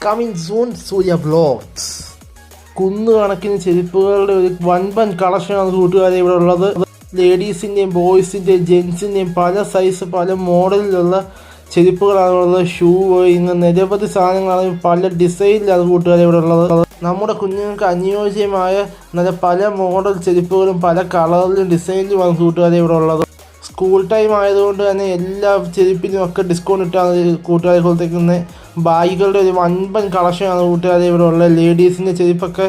Coming soon സൂര്യ vlogs. കുന്നുകണക്കിന് ചെരുപ്പുകളുടെ ഒരു വൻപൻ കളക്ഷനാണ് കൂട്ടുകാരെ ഇവിടെ ഉള്ളത്. ലേഡീസിൻ്റെയും ബോയ്സിൻ്റെയും ജെൻസിൻ്റെയും പല സൈസ് പല മോഡലിലുള്ള ചെരുപ്പുകളാണ് ഉള്ളത്. ഷൂ ഇങ്ങനെ നിരവധി സാധനങ്ങളാണ് പല ഡിസൈനിലാണ് കൂട്ടുകാരെ ഇവിടെ ഉള്ളത്. നമ്മുടെ കുഞ്ഞുങ്ങൾക്ക് അനുയോജ്യമായ നല്ല പല മോഡൽ ചെരുപ്പുകളും പല കളറിലും ഡിസൈനിലുമാണ് കൂട്ടുകാരെ ഇവിടെ ഉള്ളത്. സ്കൂൾ ടൈം ആയതുകൊണ്ട് തന്നെ എല്ലാ ചെരുപ്പിനും ഒക്കെ ഡിസ്കൗണ്ട് ഇട്ടാണ് കൂട്ടുകാരെ കൊടുത്തേക്കുന്നത്. ബാഗുകളുടെ ഒരു വൻപൻ കളക്ഷനാണ് കൂട്ടുകാരെ ഇവിടെ ഉള്ളത്. ലേഡീസിൻ്റെ ചെരുപ്പൊക്കെ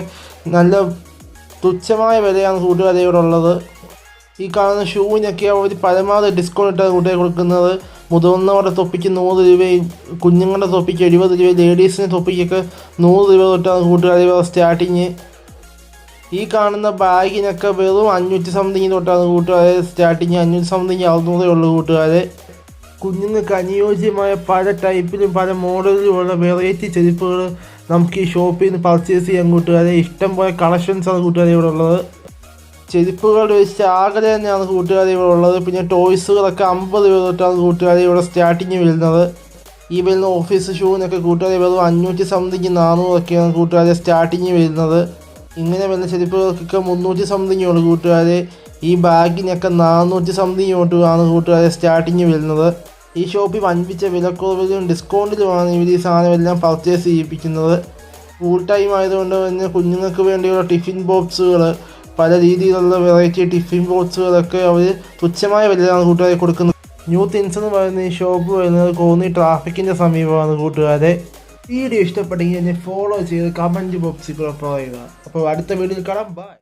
നല്ല തുച്ഛമായ വിലയാണ് കൂട്ടുകാരെ ഇവിടെ ഉള്ളത്. ഈ കാണുന്ന ഷൂവിനൊക്കെ അവർ പരമാവധി ഡിസ്കൗണ്ട് ഇട്ടാണ് കൂട്ടുകാരെ കൊടുക്കുന്നത്. മുതിർന്നവരുടെ തൊപ്പിക്ക് 100 രൂപയും കുഞ്ഞുങ്ങളുടെ തൊപ്പിക്ക് 70 രൂപയും ലേഡീസിൻ്റെ തൊപ്പിക്കൊക്കെ 100 രൂപ തൊട്ടാണ് കൂട്ടുകാരെ സ്റ്റാർട്ടിങ്. ഈ കാണുന്ന ബാഗിനൊക്കെ വെറും 500 സംതിങ് തൊട്ടാണ് കൂട്ടുകാരെ സ്റ്റാർട്ടിങ്. 500 സംതിങ് 600 ഉള്ളൂ കൂട്ടുകാരെ. കുഞ്ഞുങ്ങൾക്ക് അനുയോജ്യമായ പല ടൈപ്പിലും പല മോഡലിലുമുള്ള വെറൈറ്റി ചെരുപ്പുകൾ നമുക്ക് ഈ ഷോപ്പിൽ നിന്ന് പർച്ചേസ് ചെയ്യാൻ കൂട്ടുകാരെ. ഇഷ്ടം പോലെ കളക്ഷൻസാണ് കൂട്ടുകാരെ ഇവിടെ ഉള്ളത്. ചെരുപ്പുകളുടെ ഒരു ശാഖല തന്നെയാണ് കൂട്ടുകാരെ ഇവിടെ ഉള്ളത്. പിന്നെ ടോയ്സുകളൊക്കെ 50 രൂപ തൊട്ടാണ് കൂട്ടുകാരെ ഇവിടെ സ്റ്റാർട്ടിങ് വരുന്നത്. ഈ വരുന്ന ഓഫീസ് ഷൂവിനൊക്കെ കൂട്ടുകാരെ വെറും 500 സംതിങ് 400 ഒക്കെയാണ് കൂട്ടുകാരെ സ്റ്റാർട്ടിങ് വരുന്നത്. ഇങ്ങനെ വരുന്ന ചെരുപ്പുകൾക്കൊക്കെ 300 സംതിങ് ഉള്ളൂ കൂട്ടുകാരെ. ഈ ബാഗിനൊക്കെ 400 സംതിങ് തൊട്ടാണ് കൂട്ടുകാരെ സ്റ്റാർട്ടിങ് വരുന്നത്. ഈ ഷോപ്പിൽ വൻപിച്ച വിലക്കുറവിലും ഡിസ്കൗണ്ടിലുമാണ് ഇവർ ഈ സാധനമെല്ലാം പർച്ചേസ് ചെയ്യിപ്പിക്കുന്നത്. ഫുൾ ടൈം ആയതുകൊണ്ട് തന്നെ കുഞ്ഞുങ്ങൾക്ക് വേണ്ടിയുള്ള ടിഫിൻ ബോക്സുകൾ പല രീതിയിലുള്ള വെറൈറ്റി ടിഫിൻ ബോക്സുകളൊക്കെ അവർ തുച്ഛമായ വിലയാണ് കൂട്ടുകാരെ കൊടുക്കുന്നത്. ന്യൂ തിങ്സ് എന്ന് പറയുന്ന ഈ ഷോപ്പ് വരുന്നത് കോന്നി ട്രാഫിക്കിൻ്റെ സമീപമാണ് കൂട്ടുകാരെ. വീഡിയോ ഇഷ്ടപ്പെട്ടെങ്കിൽ എന്നെ ഫോളോ ചെയ്ത് കമൻറ്റ് ബോക്സിൽ പറയുക. അപ്പോൾ അടുത്ത വീഡിയോയിൽ കാണാം. ബൈ.